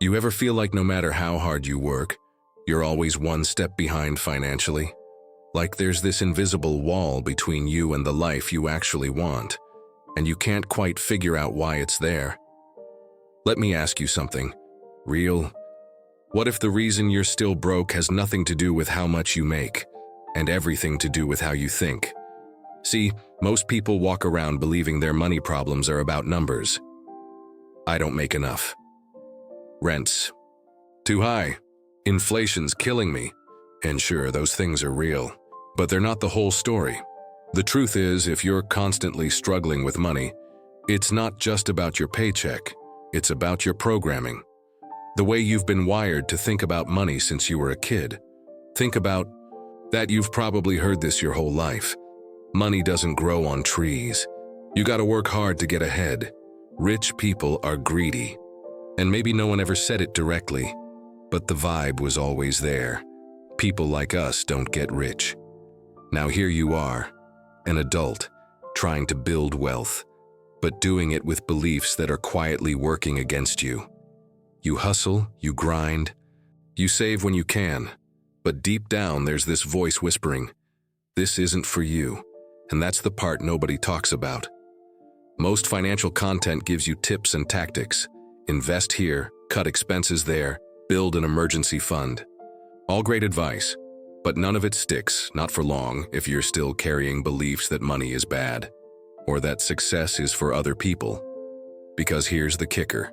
You ever feel like no matter how hard you work, you're always one step behind financially? Like there's this invisible wall between you and the life you actually want, and you can't quite figure out why it's there? Let me ask you something real. What if the reason you're still broke has nothing to do with how much you make, and everything to do with how you think? See, most people walk around believing their money problems are about numbers. I don't make enough. Rent's too high. Inflation's killing me. And sure, those things are real, but they're not the whole story. The truth is, if you're constantly struggling with money, it's not just about your paycheck, it's about your programming. The way you've been wired to think about money since you were a kid. Think about that. You've probably heard this your whole life. Money doesn't grow on trees. You gotta work hard to get ahead. Rich people are greedy. And maybe no one ever said it directly, but the vibe was always there. People like us don't get rich. Now here you are, an adult, trying to build wealth, but doing it with beliefs that are quietly working against you. You hustle, you grind, you save when you can, but deep down there's this voice whispering, this isn't for you, and that's the part nobody talks about. Most financial content gives you tips and tactics. Invest here, cut expenses there, build an emergency fund. All great advice, but none of it sticks, not for long, if you're still carrying beliefs that money is bad, or that success is for other people. Because here's the kicker.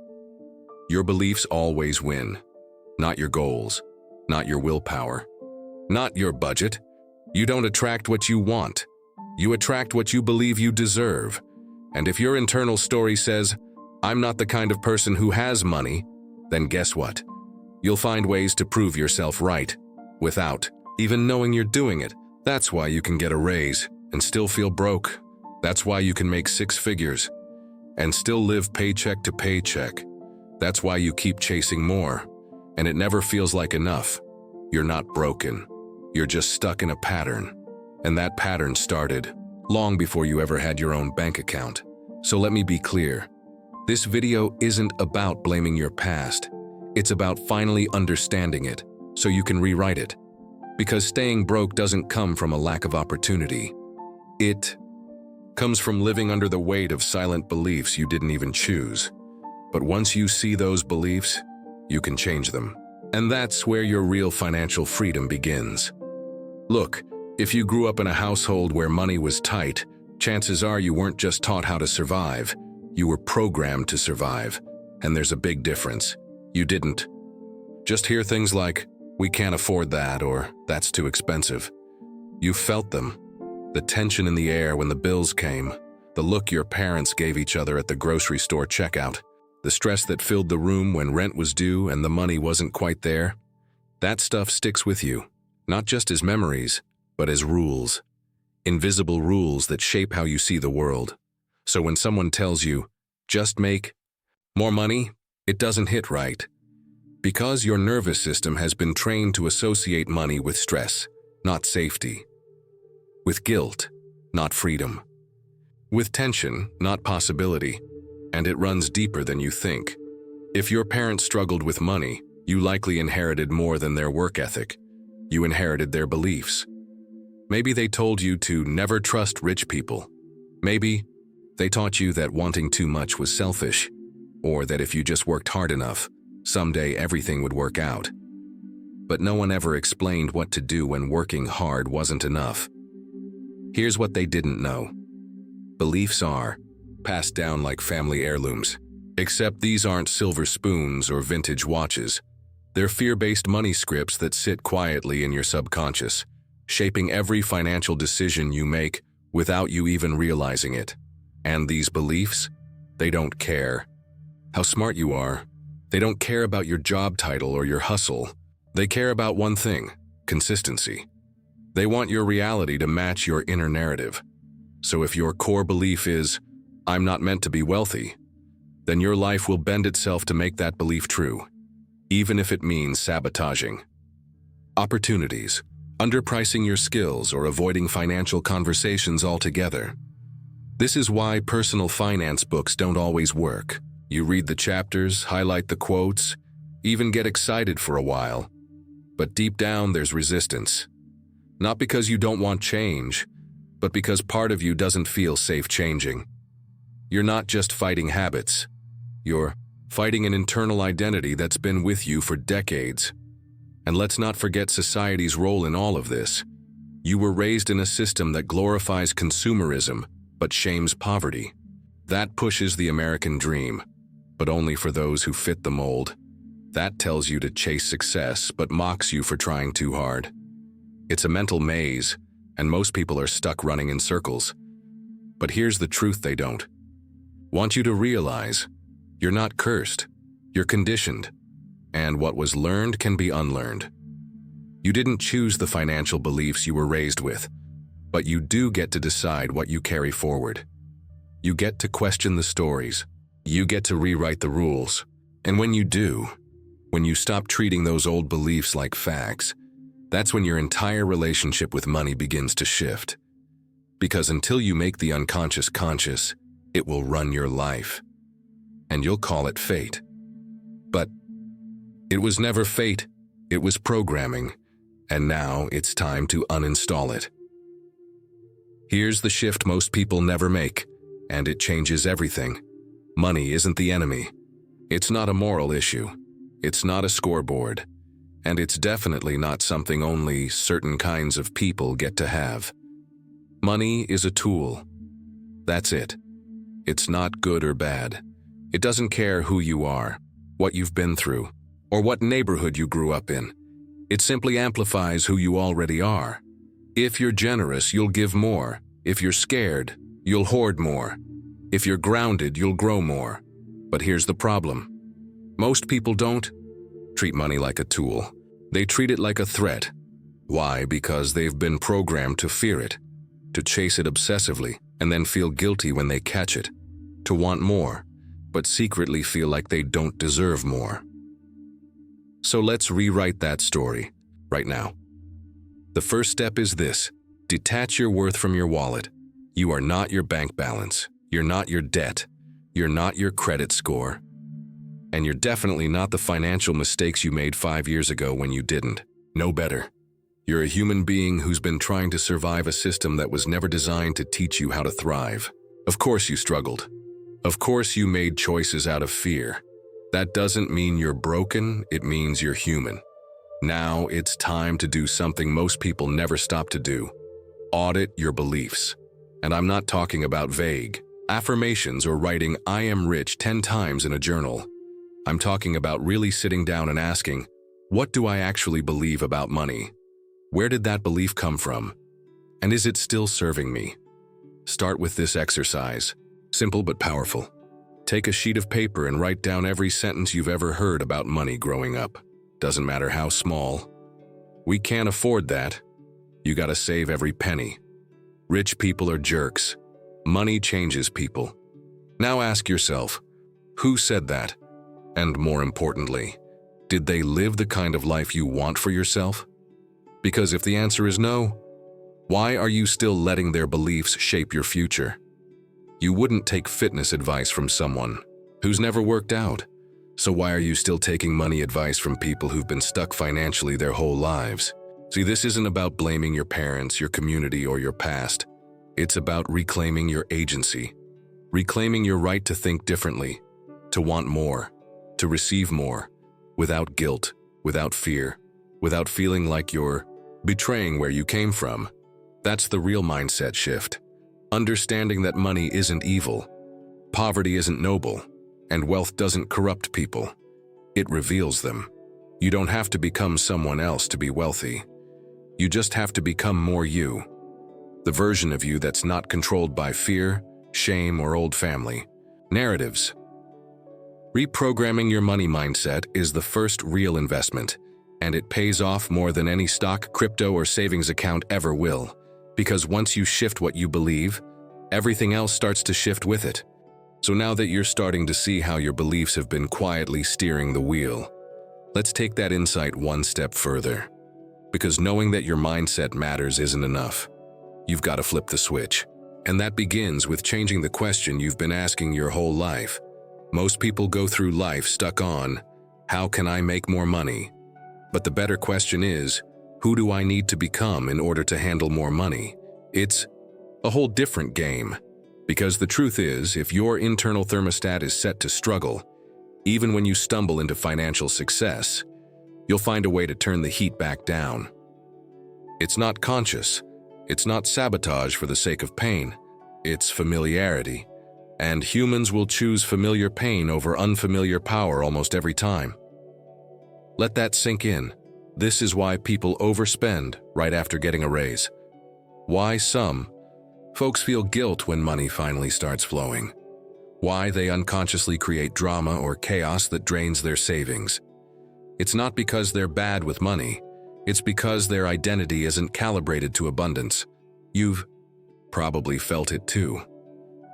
Your beliefs always win, not your goals, not your willpower, not your budget. You don't attract what you want. You attract what you believe you deserve. And if your internal story says, I'm not the kind of person who has money, then guess what? You'll find ways to prove yourself right, without even knowing you're doing it. That's why you can get a raise and still feel broke. That's why you can make 6 figures and still live paycheck to paycheck. That's why you keep chasing more, and it never feels like enough. You're not broken. You're just stuck in a pattern. And that pattern started long before you ever had your own bank account. So let me be clear. This video isn't about blaming your past. It's about finally understanding it so you can rewrite it. Because staying broke doesn't come from a lack of opportunity. It comes from living under the weight of silent beliefs you didn't even choose. But once you see those beliefs, you can change them. And that's where your real financial freedom begins. Look, if you grew up in a household where money was tight, chances are you weren't just taught how to survive. You were programmed to survive. And there's a big difference. You didn't just hear things like, we can't afford that, or that's too expensive. You felt them. The tension in the air when the bills came, the look your parents gave each other at the grocery store checkout, the stress that filled the room when rent was due and the money wasn't quite there. That stuff sticks with you, not just as memories, but as rules. Invisible rules that shape how you see the world. So when someone tells you, just make more money, it doesn't hit right. Because your nervous system has been trained to associate money with stress, not safety. With guilt, not freedom. With tension, not possibility. And it runs deeper than you think. If your parents struggled with money, you likely inherited more than their work ethic. You inherited their beliefs. Maybe they told you to never trust rich people. Maybe they taught you that wanting too much was selfish, or that if you just worked hard enough, someday everything would work out. But no one ever explained what to do when working hard wasn't enough. Here's what they didn't know. Beliefs are passed down like family heirlooms. Except these aren't silver spoons or vintage watches. They're fear-based money scripts that sit quietly in your subconscious, shaping every financial decision you make without you even realizing it. And these beliefs, they don't care how smart you are. They don't care about your job title or your hustle. They care about one thing: consistency. They want your reality to match your inner narrative. So if your core belief is, I'm not meant to be wealthy, then your life will bend itself to make that belief true, even if it means sabotaging opportunities, underpricing your skills, or avoiding financial conversations altogether. This is why personal finance books don't always work. You read the chapters, highlight the quotes, even get excited for a while. But deep down, there's resistance. Not because you don't want change, but because part of you doesn't feel safe changing. You're not just fighting habits. You're fighting an internal identity that's been with you for decades. And let's not forget society's role in all of this. You were raised in a system that glorifies consumerism, but shames poverty. That pushes the American dream, but only for those who fit the mold. That tells you to chase success, but mocks you for trying too hard. It's a mental maze, and most people are stuck running in circles. But here's the truth they don't want you to realize. You're not cursed. You're conditioned. And what was learned can be unlearned. You didn't choose the financial beliefs you were raised with, but you do get to decide what you carry forward. You get to question the stories. You get to rewrite the rules. And when you do, when you stop treating those old beliefs like facts, that's when your entire relationship with money begins to shift. Because until you make the unconscious conscious, it will run your life. And you'll call it fate. But it was never fate, it was programming, and now it's time to uninstall it. Here's the shift most people never make, and it changes everything. Money isn't the enemy. It's not a moral issue. It's not a scoreboard. And it's definitely not something only certain kinds of people get to have. Money is a tool. That's it. It's not good or bad. It doesn't care who you are, what you've been through, or what neighborhood you grew up in. It simply amplifies who you already are. If you're generous, you'll give more. If you're scared, you'll hoard more. If you're grounded, you'll grow more. But here's the problem. Most people don't treat money like a tool. They treat it like a threat. Why? Because they've been programmed to fear it, to chase it obsessively, and then feel guilty when they catch it, to want more, but secretly feel like they don't deserve more. So let's rewrite that story right now. The first step is this: detach your worth from your wallet. You are not your bank balance. You're not your debt. You're not your credit score. And you're definitely not the financial mistakes you made 5 years ago when you didn't. No better. You're a human being who's been trying to survive a system that was never designed to teach you how to thrive. Of course you struggled. Of course you made choices out of fear. That doesn't mean you're broken, it means you're human. Now it's time to do something most people never stop to do. Audit your beliefs. And I'm not talking about vague affirmations or writing "I am rich" 10 times in a journal. I'm talking about really sitting down and asking, what do I actually believe about money? Where did that belief come from? And is it still serving me? Start with this exercise. Simple but powerful. Take a sheet of paper and write down every sentence you've ever heard about money growing up. Doesn't matter how small. We can't afford that. You gotta save every penny. Rich people are jerks. Money changes people. Now ask yourself, who said that? And more importantly, did they live the kind of life you want for yourself? Because if the answer is no, why are you still letting their beliefs shape your future? You wouldn't take fitness advice from someone who's never worked out. So why are you still taking money advice from people who've been stuck financially their whole lives? See, this isn't about blaming your parents, your community, or your past. It's about reclaiming your agency, reclaiming your right to think differently, to want more, to receive more, without guilt, without fear, without feeling like you're betraying where you came from. That's the real mindset shift. Understanding that money isn't evil, poverty isn't noble, and wealth doesn't corrupt people. It reveals them. You don't have to become someone else to be wealthy. You just have to become more you. The version of you that's not controlled by fear, shame, or old family narratives. Reprogramming your money mindset is the first real investment, and it pays off more than any stock, crypto, or savings account ever will. Because once you shift what you believe, everything else starts to shift with it. So now that you're starting to see how your beliefs have been quietly steering the wheel, let's take that insight one step further. Because knowing that your mindset matters isn't enough. You've got to flip the switch. And that begins with changing the question you've been asking your whole life. Most people go through life stuck on, How can I make more money? But the better question is, who do I need to become in order to handle more money? It's a whole different game. Because the truth is, if your internal thermostat is set to struggle, even when you stumble into financial success, you'll find a way to turn the heat back down. It's not conscious. It's not sabotage for the sake of pain. It's familiarity. And humans will choose familiar pain over unfamiliar power almost every time. Let that sink in. This is why people overspend right after getting a raise. Why some folks feel guilt when money finally starts flowing. Why they unconsciously create drama or chaos that drains their savings. It's not because they're bad with money. It's because their identity isn't calibrated to abundance. You've probably felt it too.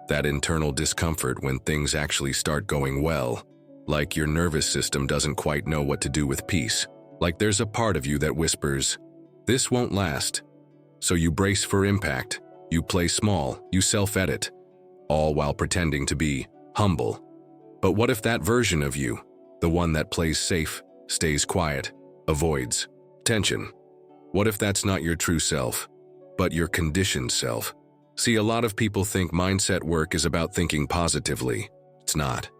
That internal discomfort when things actually start going well. Like your nervous system doesn't quite know what to do with peace. Like there's a part of you that whispers, "This won't last." So you brace for impact. You play small. You self-edit. All while pretending to be humble. But what if that version of you, the one that plays safe, stays quiet, avoids tension? What if that's not your true self, but your conditioned self? See, a lot of people think mindset work is about thinking positively. It's not.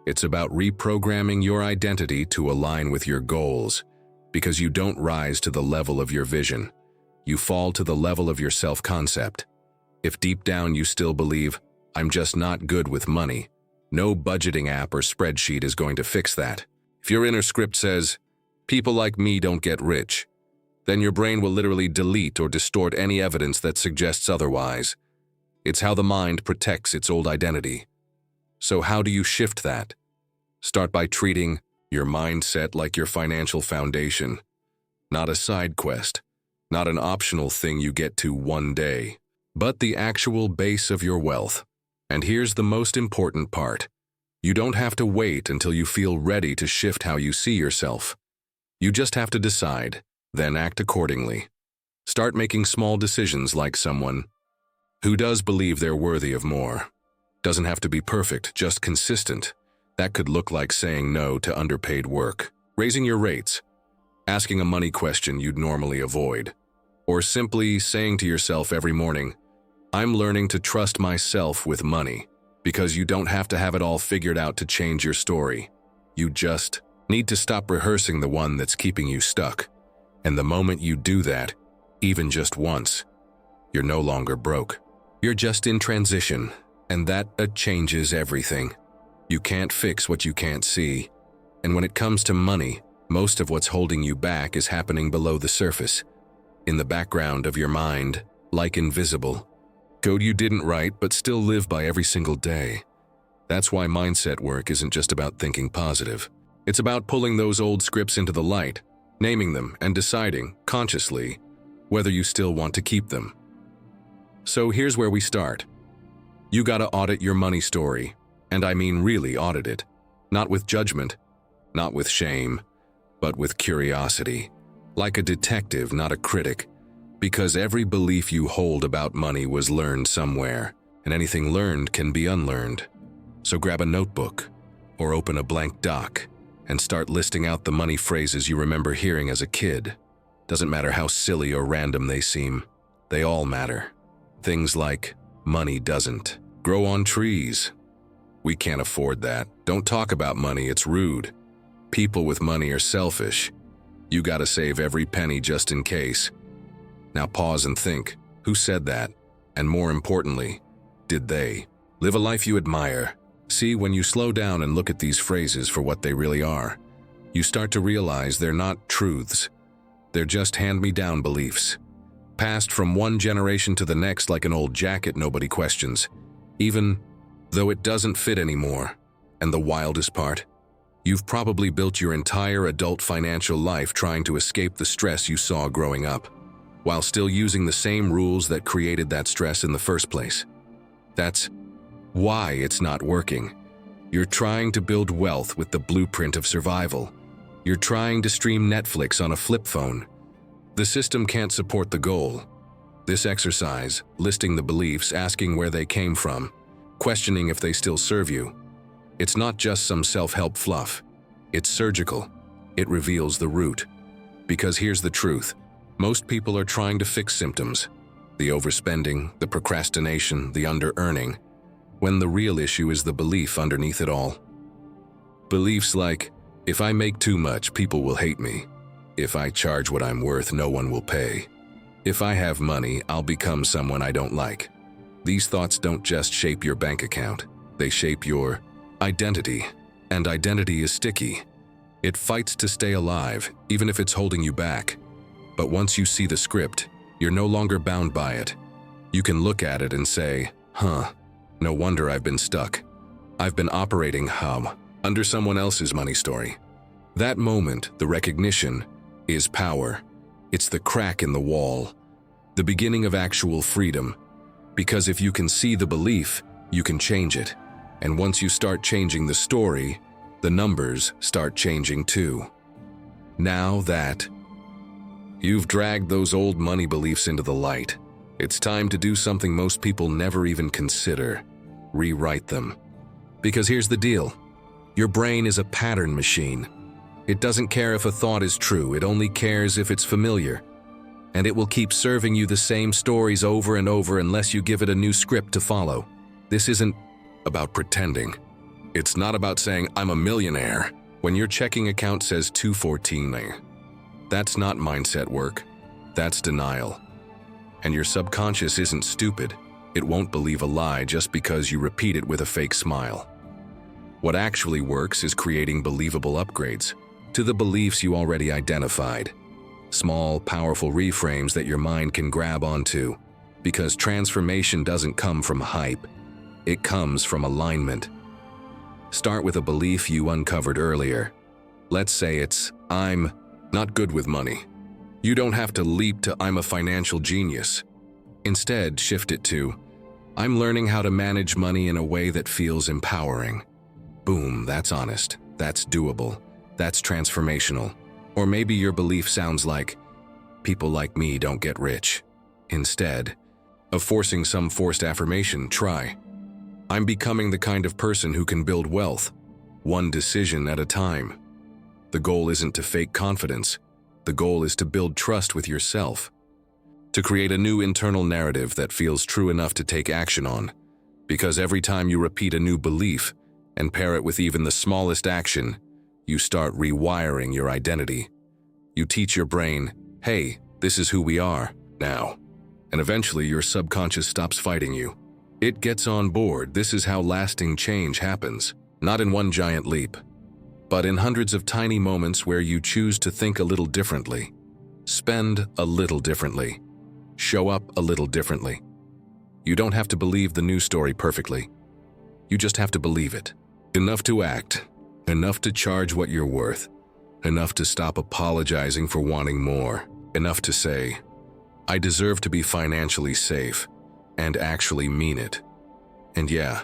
It's about reprogramming your identity to align with your goals, because you don't rise to the level of your vision. You fall to the level of your self-concept. If deep down you still believe, "I'm just not good with money," no budgeting app or spreadsheet is going to fix that. If your inner script says, "People like me don't get rich," then your brain will literally delete or distort any evidence that suggests otherwise. It's how the mind protects its old identity. So how do you shift that? Start by treating your mindset like your financial foundation, not a side quest, not an optional thing you get to one day, but the actual base of your wealth. And here's the most important part. You don't have to wait until you feel ready to shift how you see yourself. You just have to decide, then act accordingly. Start making small decisions like someone who does believe they're worthy of more. Doesn't have to be perfect, just consistent. That could look like saying no to underpaid work, raising your rates, asking a money question you'd normally avoid, or simply saying to yourself every morning, "I'm learning to trust myself with money," because you don't have to have it all figured out to change your story. You just need to stop rehearsing the one that's keeping you stuck. And the moment you do that, even just once, you're no longer broke. You're just in transition, and that changes everything. You can't fix what you can't see. And when it comes to money, most of what's holding you back is happening below the surface, in the background of your mind, like invisible code you didn't write but still live by every single day. That's why mindset work isn't just about thinking positive. It's about pulling those old scripts into the light, naming them, and deciding, consciously, whether you still want to keep them. So here's where we start. You gotta audit your money story, and I mean really audit it. Not with judgment, not with shame, but with curiosity. Like a detective, not a critic. Because every belief you hold about money was learned somewhere, and anything learned can be unlearned. So grab a notebook, or open a blank doc, and start listing out the money phrases you remember hearing as a kid. Doesn't matter how silly or random they seem, they all matter. Things like, "Money doesn't grow on trees." "We can't afford that." "Don't talk about money, it's rude." "People with money are selfish." "You gotta save every penny just in case." Now pause and think, who said that? And more importantly, did they live a life you admire? See, when you slow down and look at these phrases for what they really are, you start to realize they're not truths. They're just hand-me-down beliefs, passed from one generation to the next like an old jacket nobody questions, even though it doesn't fit anymore. And the wildest part? You've probably built your entire adult financial life trying to escape the stress you saw growing up, while still using the same rules that created that stress in the first place. That's why it's not working. You're trying to build wealth with the blueprint of survival. You're trying to stream Netflix on a flip phone. The system can't support the goal. This exercise, listing the beliefs, asking where they came from, questioning if they still serve you, it's not just some self-help fluff. It's surgical. It reveals the root. Because here's the truth. Most people are trying to fix symptoms. The overspending, the procrastination, the under-earning, when the real issue is the belief underneath it all. Beliefs like, if I make too much, people will hate me. If I charge what I'm worth, no one will pay. If I have money, I'll become someone I don't like. These thoughts don't just shape your bank account. They shape your identity. And identity is sticky. It fights to stay alive, even if it's holding you back. But once you see the script, you're no longer bound by it. You can look at it and say, no wonder I've been stuck. I've been operating under someone else's money story. That moment, the recognition, is power. It's the crack in the wall, the beginning of actual freedom. Because if you can see the belief, you can change it. And once you start changing the story, the numbers start changing too. Now that you've dragged those old money beliefs into the light, it's time to do something most people never even consider: rewrite them. Because here's the deal. Your brain is a pattern machine. It doesn't care if a thought is true, it only cares if it's familiar. And it will keep serving you the same stories over and over unless you give it a new script to follow. This isn't about pretending. It's not about saying, I'm a millionaire, when your checking account says 214. That's not mindset work. That's denial. And your subconscious isn't stupid. It won't believe a lie just because you repeat it with a fake smile. What actually works is creating believable upgrades to the beliefs you already identified. Small, powerful reframes that your mind can grab onto. Because transformation doesn't come from hype. It comes from alignment. Start with a belief you uncovered earlier. Let's say it's, I'm not good with money. You don't have to leap to I'm a financial genius. Instead, shift it to, I'm learning how to manage money in a way that feels empowering. Boom, that's honest. That's doable. That's transformational. Or maybe your belief sounds like, people like me don't get rich. Instead of forcing some forced affirmation, try, I'm becoming the kind of person who can build wealth, one decision at a time. The goal isn't to fake confidence. The goal is to build trust with yourself. To create a new internal narrative that feels true enough to take action on. Because every time you repeat a new belief and pair it with even the smallest action, you start rewiring your identity. You teach your brain, hey, this is who we are now. And eventually your subconscious stops fighting you. It gets on board. This is how lasting change happens. Not in one giant leap, but in hundreds of tiny moments where you choose to think a little differently, spend a little differently, show up a little differently. You don't have to believe the new story perfectly. You just have to believe it. Enough to act, enough to charge what you're worth, enough to stop apologizing for wanting more, enough to say, I deserve to be financially safe, and actually mean it. And yeah,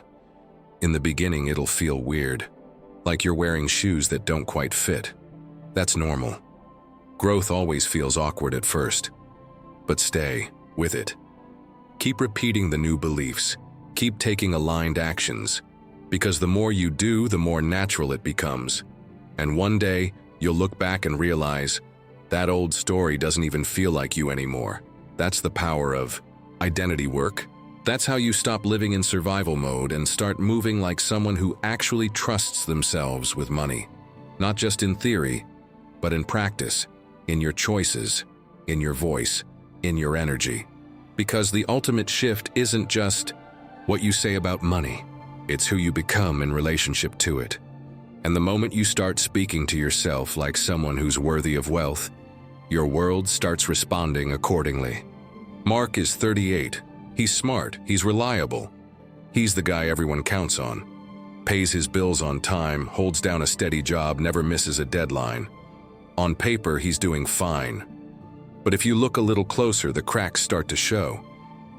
in the beginning it'll feel weird, like you're wearing shoes that don't quite fit. That's normal. Growth always feels awkward at first, but stay with it. Keep repeating the new beliefs. Keep taking aligned actions, because the more you do, the more natural it becomes. And one day, you'll look back and realize that old story doesn't even feel like you anymore. That's the power of identity work. That's how you stop living in survival mode and start moving like someone who actually trusts themselves with money. Not just in theory, but in practice, in your choices, in your voice, in your energy. Because the ultimate shift isn't just what you say about money, it's who you become in relationship to it. And the moment you start speaking to yourself like someone who's worthy of wealth, your world starts responding accordingly. Mark is 38. He's smart, he's reliable. He's the guy everyone counts on. Pays his bills on time, holds down a steady job, never misses a deadline. On paper, he's doing fine. But if you look a little closer, the cracks start to show.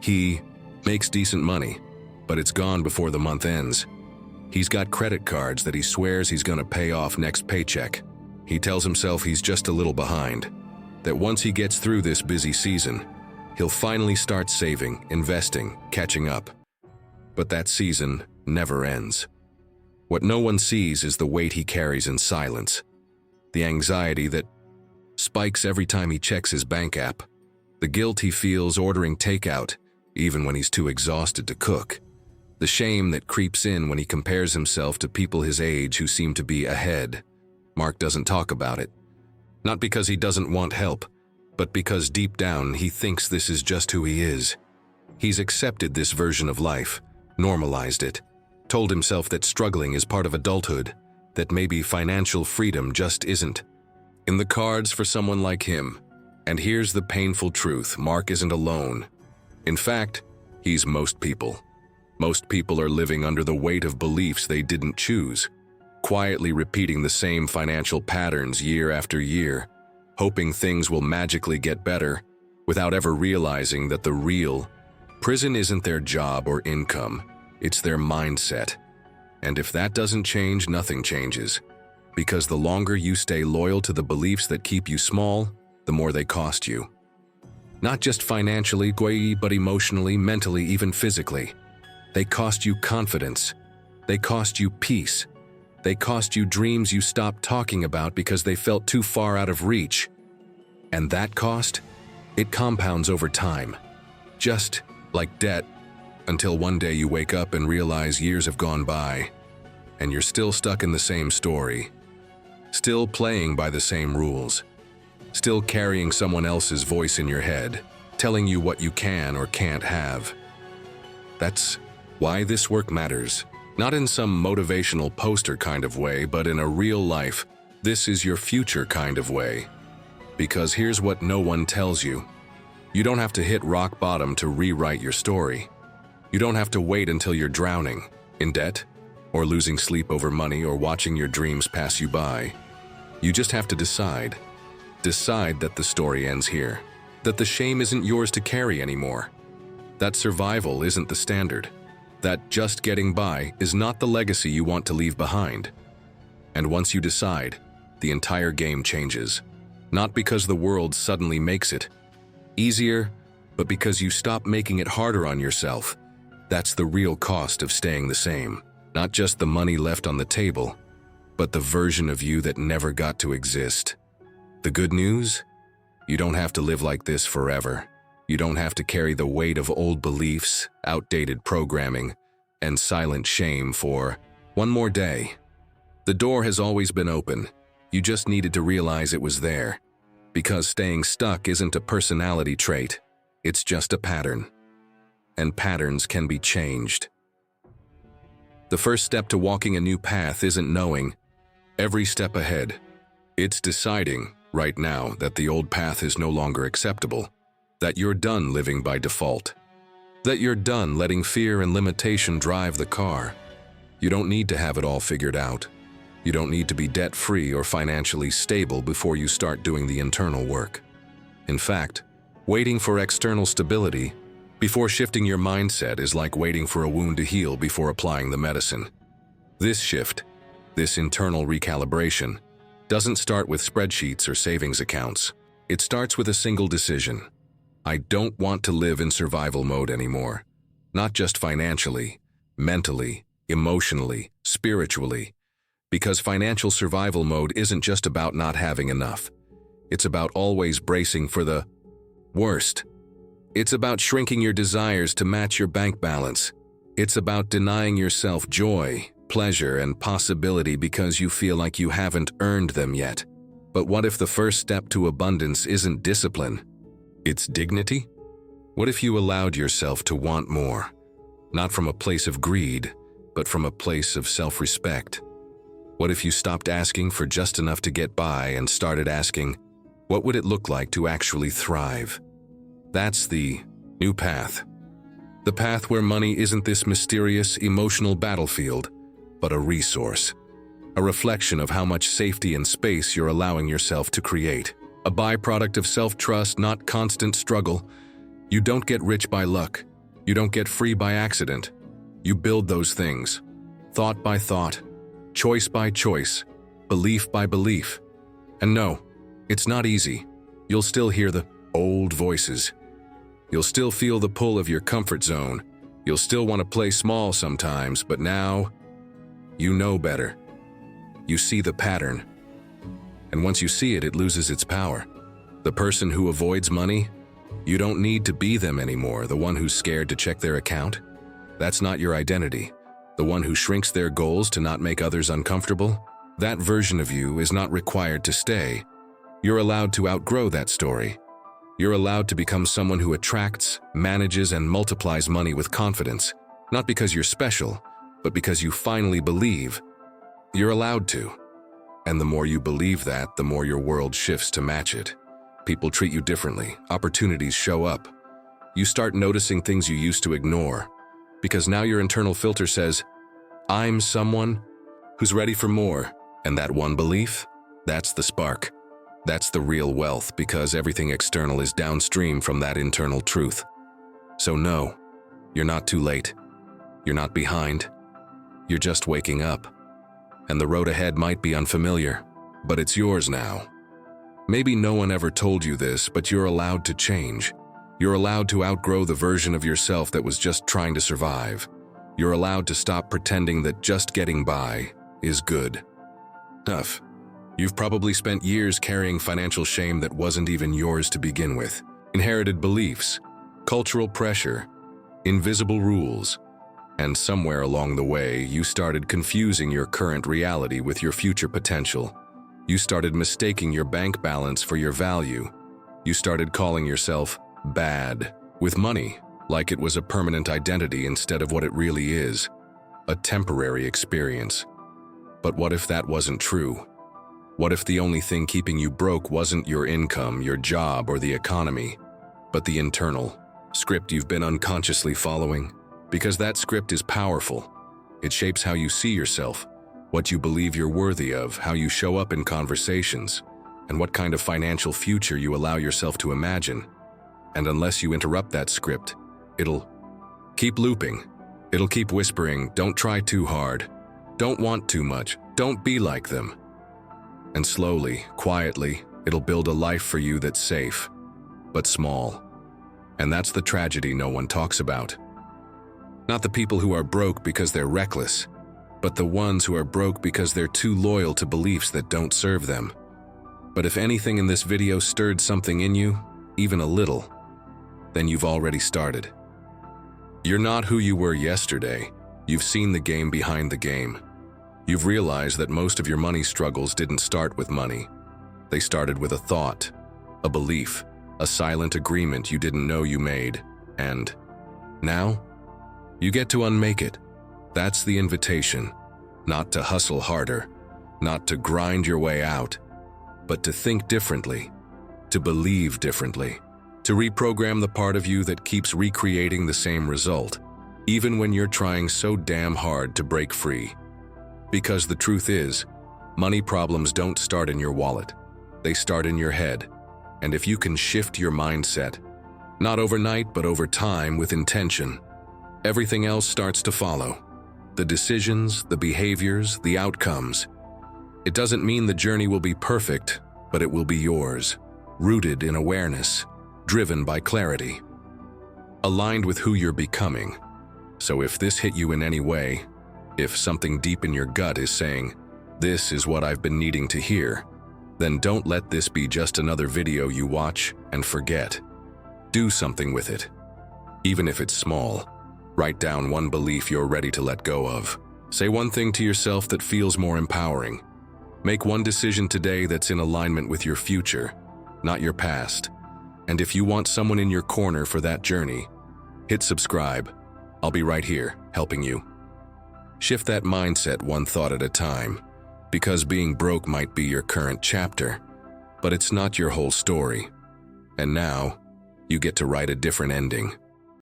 He makes decent money, but it's gone before the month ends. He's got credit cards that he swears he's gonna pay off next paycheck. He tells himself he's just a little behind, that once he gets through this busy season, he'll finally start saving, investing, catching up. But that season never ends. What no one sees is the weight he carries in silence, the anxiety that spikes every time he checks his bank app, the guilt he feels ordering takeout even when he's too exhausted to cook, the shame that creeps in when he compares himself to people his age who seem to be ahead. Mark doesn't talk about it, not because he doesn't want help, but because deep down he thinks this is just who he is. He's accepted this version of life, normalized it, told himself that struggling is part of adulthood, that maybe financial freedom just isn't in the cards for someone like him. And here's the painful truth: Mark isn't alone. In fact, he's most people. Most people are living under the weight of beliefs they didn't choose, quietly repeating the same financial patterns year after year, hoping things will magically get better, without ever realizing that the real prison isn't their job or income, it's their mindset. And if that doesn't change, nothing changes. Because the longer you stay loyal to the beliefs that keep you small, the more they cost you. Not just financially, but emotionally, mentally, even physically. They cost you confidence. They cost you peace. They cost you dreams you stopped talking about because they felt too far out of reach. And that cost? It compounds over time. Just like debt, until one day you wake up and realize years have gone by, and you're still stuck in the same story, still playing by the same rules, still carrying someone else's voice in your head, telling you what you can or can't have. That's why this work matters. Not in some motivational poster kind of way, but in a real life, this is your future kind of way. Because here's what no one tells you. You don't have to hit rock bottom to rewrite your story. You don't have to wait until you're drowning, in debt, or losing sleep over money, or watching your dreams pass you by. You just have to decide. Decide that the story ends here. That the shame isn't yours to carry anymore. That survival isn't the standard. That just getting by is not the legacy you want to leave behind. And once you decide, the entire game changes. Not because the world suddenly makes it easier, but because you stop making it harder on yourself. That's the real cost of staying the same. Not just the money left on the table, but the version of you that never got to exist. The good news? You don't have to live like this forever. You don't have to carry the weight of old beliefs, outdated programming, and silent shame for one more day. The door has always been open. You just needed to realize it was there. Because staying stuck isn't a personality trait, it's just a pattern. And patterns can be changed. The first step to walking a new path isn't knowing every step ahead. It's deciding, right now, that the old path is no longer acceptable. That you're done living by default. That you're done letting fear and limitation drive the car. You don't need to have it all figured out. You don't need to be debt-free or financially stable before you start doing the internal work. In fact, waiting for external stability before shifting your mindset is like waiting for a wound to heal before applying the medicine. This shift, this internal recalibration, doesn't start with spreadsheets or savings accounts. It starts with a single decision. I don't want to live in survival mode anymore. Not just financially, mentally, emotionally, spiritually. Because financial survival mode isn't just about not having enough. It's about always bracing for the worst. It's about shrinking your desires to match your bank balance. It's about denying yourself joy, pleasure, and possibility because you feel like you haven't earned them yet. But what if the first step to abundance isn't discipline? It's dignity? What if you allowed yourself to want more? Not from a place of greed, but from a place of self-respect. What if you stopped asking for just enough to get by and started asking, what would it look like to actually thrive? That's the new path. The path where money isn't this mysterious, emotional battlefield, but a resource. A reflection of how much safety and space you're allowing yourself to create. A byproduct of self-trust, not constant struggle. You don't get rich by luck. You don't get free by accident. You build those things, thought by thought, choice by choice, belief by belief. And no, it's not easy. You'll still hear the old voices. You'll still feel the pull of your comfort zone. You'll still want to play small sometimes, but now, You know better. You see the pattern. And once you see it, it loses its power. The person who avoids money, you don't need to be them anymore, the one who's scared to check their account. That's not your identity. The one who shrinks their goals to not make others uncomfortable, that version of you is not required to stay. You're allowed to outgrow that story. You're allowed to become someone who attracts, manages, and multiplies money with confidence, not because you're special, but because you finally believe. You're allowed to. And the more you believe that, the more your world shifts to match it. People treat you differently. Opportunities show up. You start noticing things you used to ignore, because now your internal filter says, I'm someone who's ready for more. And that one belief, that's the spark. That's the real wealth, because everything external is downstream from that internal truth. So no, you're not too late. You're not behind. You're just waking up. And the road ahead might be unfamiliar, but it's yours now. Maybe no one ever told you this, but you're allowed to change. You're allowed to outgrow the version of yourself that was just trying to survive. You're allowed to stop pretending that just getting by is good. Enough. You've probably spent years carrying financial shame that wasn't even yours to begin with. Inherited beliefs, cultural pressure, invisible rules. And somewhere along the way, you started confusing your current reality with your future potential. You started mistaking your bank balance for your value. You started calling yourself bad with money, like it was a permanent identity instead of what it really is, a temporary experience. But what if that wasn't true? What if the only thing keeping you broke wasn't your income, your job, or the economy, but the internal script you've been unconsciously following? Because that script is powerful. It shapes how you see yourself, what you believe you're worthy of, how you show up in conversations, and what kind of financial future you allow yourself to imagine. And unless you interrupt that script, it'll keep looping. It'll keep whispering, don't try too hard, don't want too much, don't be like them. And slowly, quietly, it'll build a life for you that's safe, but small. And that's the tragedy no one talks about. Not the people who are broke because they're reckless, but the ones who are broke because they're too loyal to beliefs that don't serve them. But if anything in this video stirred something in you, even a little, then you've already started. You're not who you were yesterday. You've seen the game behind the game. You've realized that most of your money struggles didn't start with money. They started with a thought, a belief, a silent agreement you didn't know you made. And now, you get to unmake it. That's the invitation. Not to hustle harder, not to grind your way out, but to think differently, to believe differently, to reprogram the part of you that keeps recreating the same result, even when you're trying so damn hard to break free. Because the truth is, money problems don't start in your wallet. They start in your head. And if you can shift your mindset, not overnight but over time with intention, everything else starts to follow. The decisions, the behaviors, the outcomes. It doesn't mean the journey will be perfect, but it will be yours, rooted in awareness, driven by clarity, aligned with who you're becoming. So if this hit you in any way, if something deep in your gut is saying, this is what I've been needing to hear, then don't let this be just another video you watch and forget. Do something with it. Even if it's small, write down one belief you're ready to let go of. Say one thing to yourself that feels more empowering. Make one decision today that's in alignment with your future, not your past. And if you want someone in your corner for that journey, hit subscribe. I'll be right here, helping you. Shift that mindset one thought at a time, because being broke might be your current chapter, but it's not your whole story. And now, you get to write a different ending.